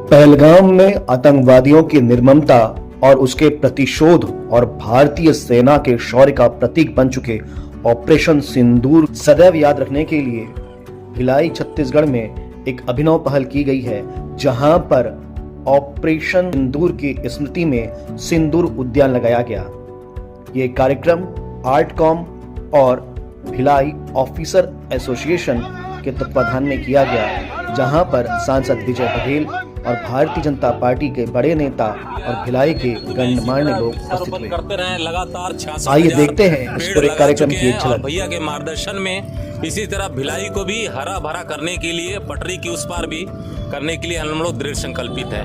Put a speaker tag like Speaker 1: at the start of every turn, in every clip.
Speaker 1: पहलगाम में आतंकवादियों की निर्ममता और उसके प्रतिशोध और भारतीय सेना के शौर्य का प्रतीक बन चुके ऑपरेशन सिंदूर सदैव याद रखने के लिए भिलाई छत्तीसगढ़ में एक अभिनव पहल की गई है, जहां पर ऑपरेशन सिंदूर की स्मृति में सिंदूर उद्यान लगाया गया। ये कार्यक्रम आर्टकॉम और भिलाई ऑफिसर एसोसिएशन के तत्वाधान में किया गया, जहां पर सांसद विजय बघेल और भारतीय जनता पार्टी के बड़े नेता और भिलाई के गणमान्य लोग उपस्थित हुए।
Speaker 2: करते रहे लगातार 66
Speaker 1: आइए देखते हैं इस पूरे कार्यक्रम की एक झलक।
Speaker 2: भैया के मार्गदर्शन में इसी तरह भिलाई को भी हरा भरा करने के लिए, पटरी की उस पार भी करने के लिए हम लोग दृढ़ संकल्पित है।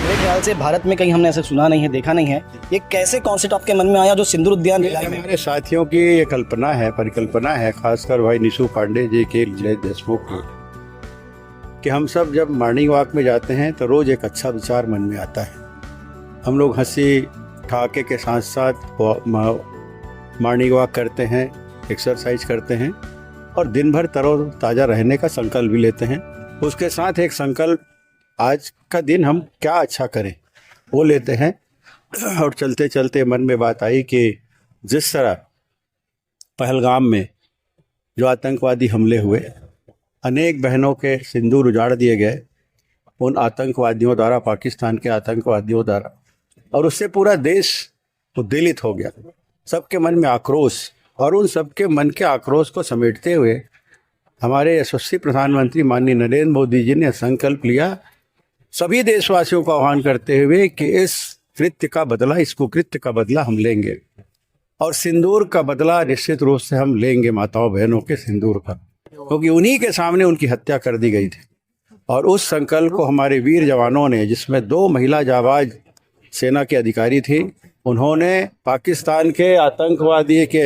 Speaker 3: मेरे ख्याल से भारत में कहीं हमने ऐसे सुना नहीं है, देखा नहीं है। ये कैसे कॉन्सेप्ट आपके मन में आया जो सिंदूर उद्यान भिलाई में?
Speaker 4: हमारे साथियों की ये कल्पना है, परिकल्पना है, खासकर भाई निशु पांडे जी के जय देशमुख कि हम सब जब मॉर्निंग वॉक में जाते हैं तो रोज एक अच्छा विचार मन में आता है। हम लोग हंसी ठहाके के साथ साथ मॉर्निंग वॉक करते हैं, एक्सरसाइज करते हैं और दिन भर तरोताज़ा रहने का संकल्प भी लेते हैं। उसके साथ एक संकल्प, आज का दिन हम क्या अच्छा करें वो लेते हैं। और चलते चलते मन में बात आई कि जिस तरह पहलगाम में जो आतंकवादी हमले हुए, अनेक बहनों के सिंदूर उजाड़ दिए गए उन आतंकवादियों द्वारा, पाकिस्तान के आतंकवादियों द्वारा, और उससे पूरा देश उद्वेलित हो गया। सबके मन में आक्रोश, और उन सबके मन के आक्रोश को समेटते हुए हमारे यशस्वी प्रधानमंत्री माननीय नरेंद्र मोदी जी ने संकल्प लिया, सभी देशवासियों को आह्वान करते हुए कि इस कृत्य का बदला, इस कुकृत्य का बदला हम लेंगे और सिंदूर का बदला निश्चित रूप से हम लेंगे, माताओं बहनों के सिंदूर का, क्योंकि उन्हीं के सामने उनकी हत्या कर दी गई थी। और उस संकल्प को हमारे वीर जवानों ने, जिसमें 2 महिला जाबाज सेना के अधिकारी थी, उन्होंने पाकिस्तान के आतंकवादी के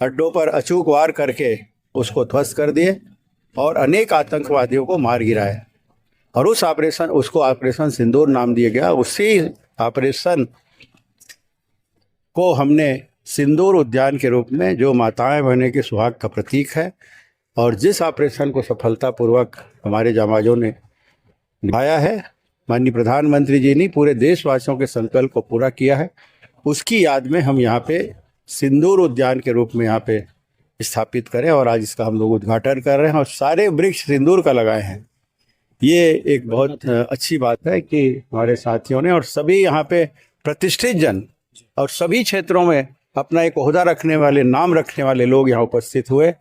Speaker 4: अड्डों पर अचूक वार करके उसको ध्वस्त कर दिए और अनेक आतंकवादियों को मार गिराया। और उसको ऑपरेशन सिंदूर नाम दिया गया। उसी ऑपरेशन को हमने सिंदूर उद्यान के रूप में, जो माताएं बहनें के सुहाग का प्रतीक है, और जिस ऑपरेशन को सफलतापूर्वक हमारे जाबाजों ने निभाया है, माननीय प्रधानमंत्री जी ने पूरे देशवासियों के संकल्प को पूरा किया है, उसकी याद में हम यहाँ पे सिंदूर उद्यान के रूप में यहाँ पे स्थापित करें। और आज इसका हम लोग उद्घाटन कर रहे हैं और सारे वृक्ष सिंदूर का लगाए हैं। ये एक बहुत अच्छी बात है कि हमारे साथियों ने, और सभी यहाँ पे प्रतिष्ठित जन और सभी क्षेत्रों में अपना एक ओहदा रखने वाले, नाम रखने वाले लोग यहाँ उपस्थित हुए,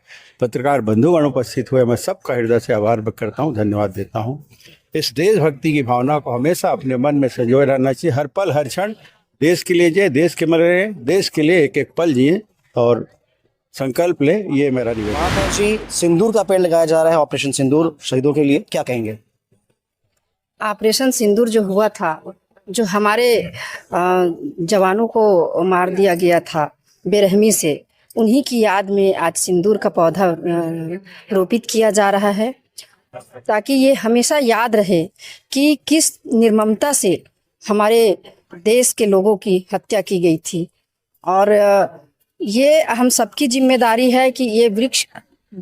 Speaker 4: पत्रकार बंधुगण उपस्थित हुए। मैं सबका हृदय से आभार व्यक्त करता हूँ, धन्यवाद देता हूँ। इस देशभक्ति की भावना को हमेशा अपने मन में संजोए रहना चाहिए। हर पल हर क्षण देश के लिए जिए, देश के मरे, देश के लिए एक एक पल जिए और संकल्प ले, ये मेरा निवेदन है।
Speaker 3: जी, सिंदूर का पेड़ लगाया जा रहा है ऑपरेशन सिंदूर शहीदों के लिए, क्या कहेंगे?
Speaker 5: ऑपरेशन सिंदूर जो हुआ था, जो हमारे जवानों को मार दिया गया था बेरहमी से, उन्हीं की याद में आज सिंदूर का पौधा रोपित किया जा रहा है, ताकि ये हमेशा याद रहे कि किस निर्ममता से हमारे देश के लोगों की हत्या की गई थी। और ये हम सबकी जिम्मेदारी है कि ये वृक्ष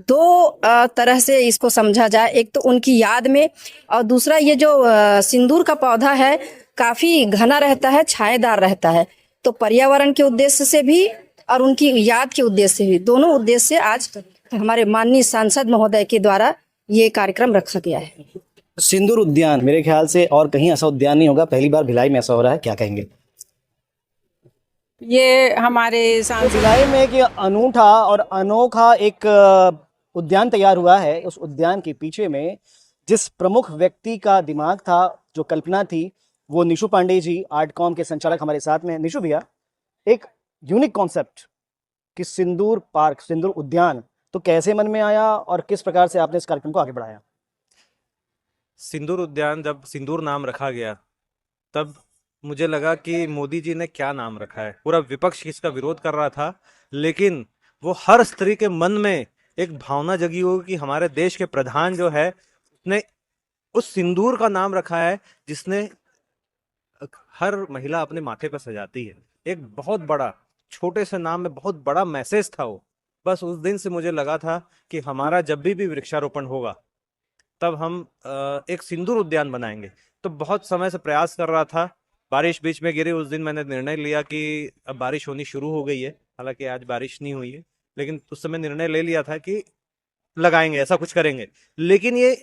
Speaker 5: 2 तरह से इसको समझा जाए। एक तो उनकी याद में, और दूसरा ये जो सिंदूर का पौधा है काफ़ी घना रहता है, छाएदार रहता है, तो पर्यावरण के उद्देश्य से भी और उनकी याद के उद्देश्य से भी, दोनों उद्देश्य से आज हमारे माननीय सांसद महोदय के द्वारा ये कार्यक्रम रखा गया है।
Speaker 3: सिंदूर उद्यान, मेरे ख्याल से और कहीं ऐसा उद्यान नहीं होगा, पहली बार भिलाई में ऐसा हो रहा है, क्या कहेंगे?
Speaker 6: ये हमारे
Speaker 3: भिलाई में एक अनूठा और अनोखा एक उद्यान तैयार हुआ है। उस उद्यान के पीछे में जिस प्रमुख व्यक्ति का दिमाग था, जो कल्पना थी, वो निशु पांडे जी, आर्टकॉम के संचालक हमारे साथ में। निशु भैया, एक यूनिक कॉन्सेप्ट कि सिंदूर पार्क, सिंदूर उद्यान, तो कैसे मन में आया और किस प्रकार से आपने इस कार्यक्रम को आगे बढ़ाया?
Speaker 7: सिंदूर उद्यान, जब सिंदूर नाम रखा गया तब मुझे लगा कि मोदी जी ने क्या नाम रखा है। पूरा विपक्ष इसका विरोध कर रहा था, लेकिन वो हर स्त्री के मन में एक भावना जगी होगी कि हमारे देश के प्रधान जो है उसने उस सिंदूर का नाम रखा है जिसने हर महिला अपने माथे पर सजाती है। एक बहुत बड़ा, छोटे से नाम में बहुत बड़ा मैसेज था वो। बस उस दिन से मुझे लगा था कि हमारा जब भी वृक्षारोपण होगा तब हम एक सिंदूर उद्यान बनाएंगे। तो बहुत समय से प्रयास कर रहा था, बारिश बीच में गिरी। उस दिन मैंने निर्णय लिया कि अब बारिश होनी शुरू हो गई है, हालांकि आज बारिश नहीं हुई है, लेकिन उस समय निर्णय ले लिया था कि लगाएंगे, ऐसा कुछ करेंगे। लेकिन ये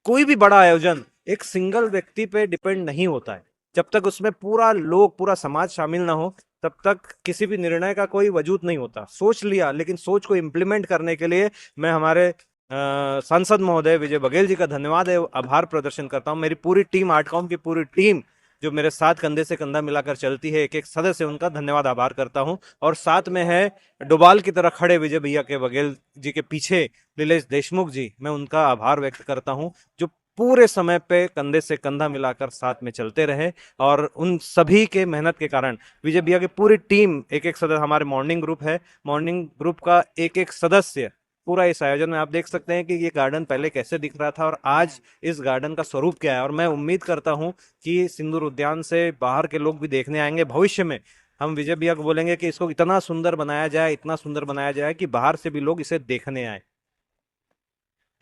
Speaker 7: कोई भी बड़ा आयोजन एक सिंगल व्यक्ति पे डिपेंड नहीं होता है। जब तक उसमें पूरा लोग, पूरा समाज शामिल ना हो तब तक किसी भी निर्णय का कोई वजूद नहीं होता। सोच लिया, लेकिन सोच को इम्प्लीमेंट करने के लिए मैं हमारे सांसद महोदय विजय बघेल जी का धन्यवाद है, आभार प्रदर्शन करता हूँ। मेरी पूरी टीम, आर्टकॉम की पूरी टीम जो मेरे साथ कंधे से कंधा मिलाकर चलती है, एक एक सदस्य, उनका धन्यवाद आभार करता हूं। और साथ में है डोभाल की तरह खड़े विजय भैया के, बघेल जी के पीछे नीलेश देशमुख जी, मैं उनका आभार व्यक्त करता हूं जो पूरे समय पे कंधे से कंधा मिलाकर साथ में चलते रहे। और उन सभी के मेहनत के कारण विजय भैया की पूरी टीम, एक एक सदस्य, हमारे मॉर्निंग ग्रुप है, मॉर्निंग ग्रुप का एक एक सदस्य पूरा इस आयोजन में, आप देख सकते हैं कि ये गार्डन पहले कैसे दिख रहा था और आज इस गार्डन का स्वरूप क्या है। और मैं उम्मीद करता हूं कि सिंदूर उद्यान से बाहर के लोग भी देखने आएंगे। भविष्य में हम विजय भैया को बोलेंगे कि इसको इतना सुंदर बनाया जाए, इतना सुंदर बनाया जाए कि बाहर से भी लोग इसे देखने आए।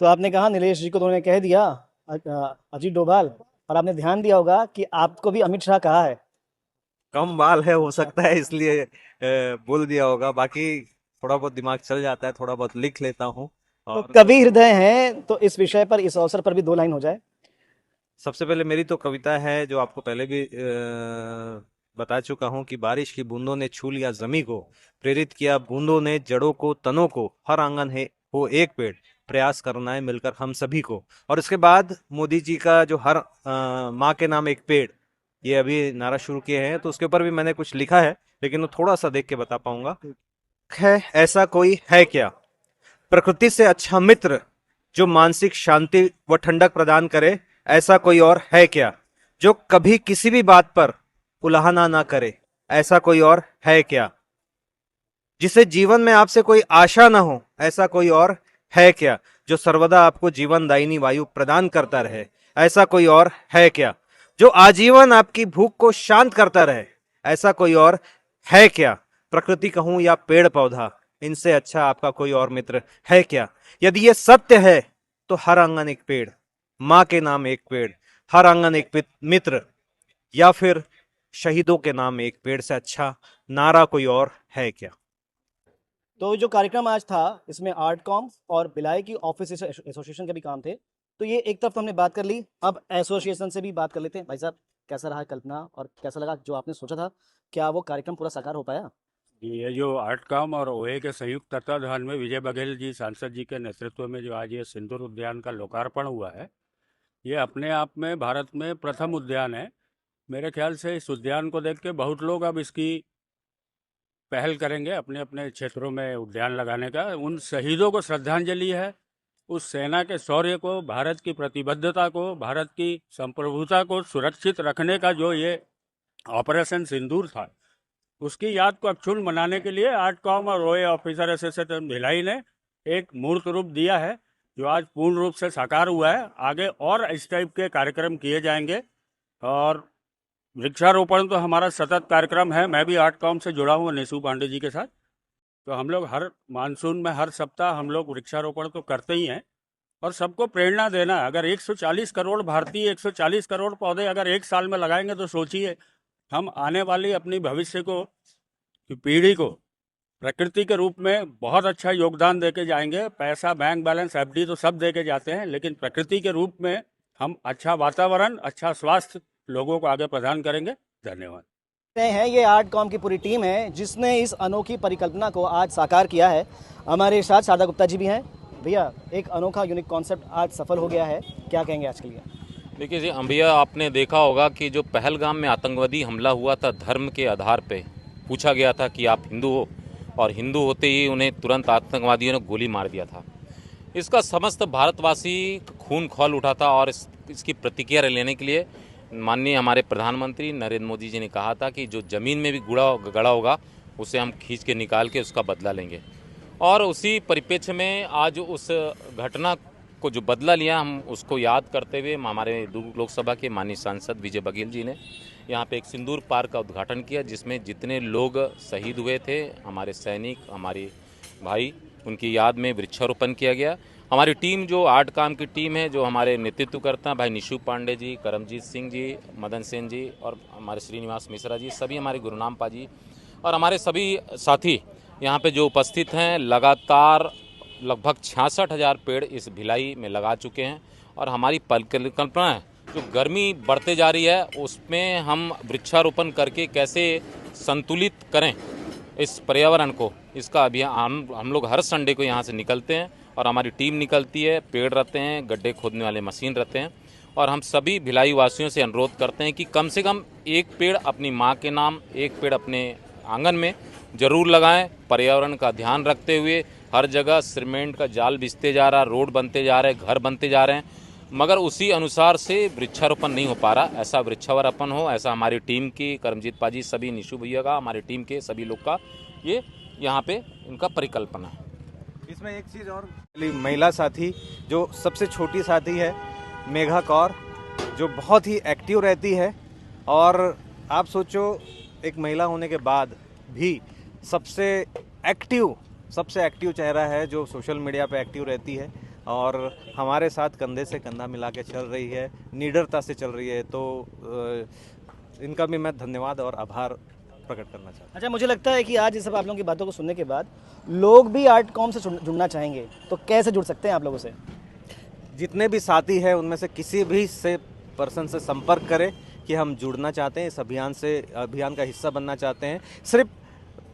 Speaker 3: तो आपने कहा नीलेश जी को, तो उन्होंने कह दिया अजीत डोभाल, और आपने ध्यान दिया होगा कि आपको भी अमित शाह कहा है।
Speaker 7: कम बाल है, हो सकता है इसलिए बोल दिया होगा, बाकी थोड़ा बहुत दिमाग चल जाता है, थोड़ा बहुत लिख लेता हूँ।
Speaker 3: तो कवि हृदय हैं, तो इस विषय पर, इस अवसर पर भी 2 लाइन हो जाए।
Speaker 7: सबसे पहले मेरी तो कविता है जो आपको पहले भी बता चुका हूं कि बारिश की बूंदों ने छू लिया जमी को, प्रेरित किया बूंदों ने जड़ों को, तनों को, हर आंगन है हो एक पेड़, प्रयास करना है मिलकर हम सभी को। और इसके बाद मोदी जी का जो हर माँ के नाम एक पेड़, ये अभी नारा शुरू किए हैं, तो उसके ऊपर भी मैंने कुछ लिखा है, लेकिन वो थोड़ा सा देख के बता पाऊंगा। है ऐसा कोई है क्या प्रकृति से अच्छा मित्र, जो मानसिक शांति व ठंडक प्रदान करे, ऐसा कोई और है क्या जो कभी किसी भी बात पर उलाहना ना करे, ऐसा कोई और है क्या जिसे जीवन में आपसे कोई आशा ना हो, ऐसा कोई और है क्या जो सर्वदा आपको जीवनदायिनी वायु प्रदान करता रहे, ऐसा कोई और है क्या जो आजीवन आपकी भूख को शांत करता रहे, ऐसा कोई और है क्या। प्रकृति कहूं या पेड़ पौधा, इनसे अच्छा आपका कोई और मित्र है क्या। यदि ये सत्य है तो हर आंगन एक पेड़, माँ के नाम एक पेड़, हर आंगन एक मित्र, या फिर शहीदों के नाम एक पेड़ से अच्छा नारा कोई और है क्या।
Speaker 3: तो जो कार्यक्रम आज था, इसमें आर्टकॉम और भिलाई की ऑफिस एसोसिएशन के भी काम थे। तो ये एक तरफ तो हमने बात कर ली, अब एसोसिएशन से भी बात कर लेते हैं। भाई साहब, कैसा रहा कल्पना, और कैसा लगा जो आपने सोचा था, क्या वो कार्यक्रम पूरा साकार हो पाया?
Speaker 4: ये जो आर्टकॉम और ओए के संयुक्त तत्वाधान में विजय बघेल जी सांसद जी के नेतृत्व में जो आज ये सिंदूर उद्यान का लोकार्पण हुआ है, ये अपने आप में भारत में प्रथम उद्यान है। मेरे ख्याल से इस उद्यान को देख के बहुत लोग अब इसकी पहल करेंगे अपने अपने क्षेत्रों में उद्यान लगाने का। उन शहीदों को श्रद्धांजलि है, उस सेना के शौर्य को, भारत की प्रतिबद्धता को, भारत की संप्रभुता को सुरक्षित रखने का जो ये ऑपरेशन सिंदूर था, उसकी याद को अक्षुण्ण मनाने के लिए आर्टकॉम और ओए ऑफिसर एसोसिएशन भिलाई ने एक मूर्त रूप दिया है, जो आज पूर्ण रूप से साकार हुआ है। आगे और इस टाइप के कार्यक्रम किए जाएंगे और वृक्षारोपण तो हमारा सतत कार्यक्रम है। मैं भी आर्टकॉम से जुड़ा हूँ निशु पांडे जी के साथ, तो हम लोग हर मानसून में, हर सप्ताह हम लोग वृक्षारोपण तो करते ही हैं और सबको प्रेरणा देना है। अगर 140 करोड़ भारतीय 140 करोड़ पौधे अगर एक साल में लगाएंगे तो सोचिए हम आने वाली अपनी भविष्य को, पीढ़ी को प्रकृति के रूप में बहुत अच्छा योगदान देके जाएंगे। पैसा, बैंक बैलेंस, एफडी तो सब देके जाते हैं, लेकिन प्रकृति के रूप में हम अच्छा वातावरण, अच्छा स्वास्थ्य लोगों को आगे प्रदान करेंगे। धन्यवाद।
Speaker 3: हैं, ये आर्टकॉम की पूरी टीम है जिसने इस अनोखी परिकल्पना को आज साकार किया है। हमारे साथ शारदा गुप्ता जी भी हैं। भैया, एक अनोखा यूनिक कॉन्सेप्ट आज सफल हो गया है, क्या कहेंगे आज के लिए?
Speaker 2: देखिए जी भैया, आपने देखा होगा कि जो पहलगाम में आतंकवादी हमला हुआ था, धर्म के आधार पे पूछा गया था कि आप हिंदू हो, और हिंदू होते ही उन्हें तुरंत आतंकवादियों ने गोली मार दिया था। इसका समस्त भारतवासी खून खौल उठा था और इसकी प्रतिक्रिया लेने के लिए माननीय हमारे प्रधानमंत्री नरेंद्र मोदी जी ने कहा था कि जो ज़मीन में भी गड़ा होगा उसे हम खींच के निकाल के उसका बदला लेंगे। और उसी परिप्रेक्ष्य में आज उस घटना को जो बदला लिया, हम उसको याद करते हुए हमारे दुर्ग लोकसभा के माननीय सांसद विजय बघेल जी ने यहाँ पे एक सिंदूर पार्क का उद्घाटन किया, जिसमें जितने लोग शहीद हुए थे, हमारे सैनिक, हमारे भाई, उनकी याद में वृक्षारोपण किया गया। हमारी टीम जो 8 काम की टीम है, जो हमारे नेतृत्व करते हैं भाई निशु पांडे जी, करमजीत सिंह जी, मदन सेन जी और हमारे श्रीनिवास मिश्रा जी, सभी हमारे गुरुनाम पा जी और हमारे सभी साथी यहाँ पे जो उपस्थित हैं, लगातार लगभग 66,000 पेड़ इस भिलाई में लगा चुके हैं। और हमारी परिकल्पना है, जो गर्मी बढ़ते जा रही है उसमें हम वृक्षारोपण करके कैसे संतुलित करें इस पर्यावरण को, इसका अभियान हम लोग हर संडे को यहाँ से निकलते हैं और हमारी टीम निकलती है, पेड़ रहते हैं, गड्ढे खोदने वाले मशीन रहते हैं और हम सभी भिलाई वासियों से अनुरोध करते हैं कि कम से कम एक पेड़ अपनी माँ के नाम, एक पेड़ अपने आंगन में जरूर लगाएं। पर्यावरण का ध्यान रखते हुए हर जगह सीमेंट का जाल बिछते जा रहा, रोड बनते जा रहे, घर बनते जा रहे हैं, मगर उसी अनुसार से वृक्षारोपण नहीं हो पा रहा। ऐसा वृक्षारोपण हो, ऐसा हमारी टीम की करमजीत पाजी, सभी निशु भैया का, हमारी टीम के सभी लोग का ये यहाँ पे इनका परिकल्पना है।
Speaker 7: इसमें एक चीज़ और, महिला साथी जो सबसे छोटी साथी है मेघा कौर, जो बहुत ही एक्टिव रहती है और आप सोचो एक महिला होने के बाद भी सबसे एक्टिव चेहरा है, जो सोशल मीडिया पे एक्टिव रहती है और हमारे साथ कंधे से कंधा मिला के चल रही है, निडरता से चल रही है। तो इनका भी मैं धन्यवाद और आभार प्रकट करना चाहता हूँ।
Speaker 3: अच्छा, मुझे लगता है कि आज ये सब आप लोगों की बातों को सुनने के बाद लोग भी आर्ट कॉम से जुड़ना चाहेंगे, तो कैसे जुड़ सकते हैं आप लोगों से?
Speaker 7: जितने भी साथी हैं उनमें से किसी भी पर्सन से संपर्क करें कि हम जुड़ना चाहते हैं, इस अभियान का हिस्सा बनना चाहते हैं। सिर्फ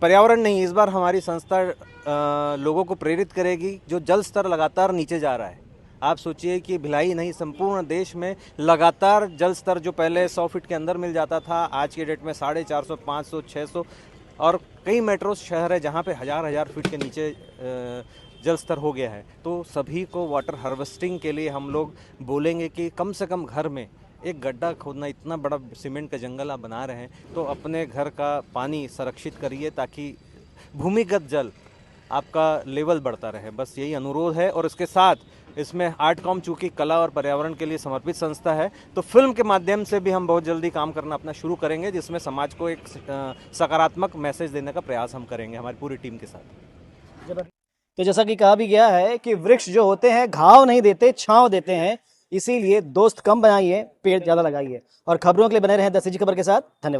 Speaker 7: पर्यावरण नहीं, इस बार हमारी संस्था लोगों को प्रेरित करेगी। जो जल स्तर लगातार नीचे जा रहा है, आप सोचिए कि भिलाई नहीं, संपूर्ण देश में लगातार जल स्तर जो पहले 100 फीट के अंदर मिल जाता था, आज के डेट में 450, 500, 600 और कई मेट्रो शहर है जहाँ पे हजार फीट के नीचे जल स्तर हो गया है। तो सभी को वाटर हार्वेस्टिंग के लिए हम लोग बोलेंगे कि कम से कम घर में एक गड्ढा खोदना, इतना बड़ा सीमेंट का जंगल आप बना रहे हैं तो अपने घर का पानी संरक्षित करिए ताकि भूमिगत जल आपका लेवल बढ़ता रहे। बस यही अनुरोध है। और इसके साथ इसमें आर्ट कॉम चूँकि कला और पर्यावरण के लिए समर्पित संस्था है, तो फिल्म के माध्यम से भी हम बहुत जल्दी काम करना अपना शुरू करेंगे, जिसमें समाज को एक सकारात्मक मैसेज देने का प्रयास हम करेंगे हमारी पूरी टीम के साथ।
Speaker 3: तो जैसा कि कहा भी गया है कि वृक्ष जो होते हैं घाव नहीं देते, छांव देते हैं, इसीलिए दोस्त कम बनाइए, पेड़ ज़्यादा लगाइए। और खबरों के लिए बने रहें 10 खबर के साथ। धन्यवाद।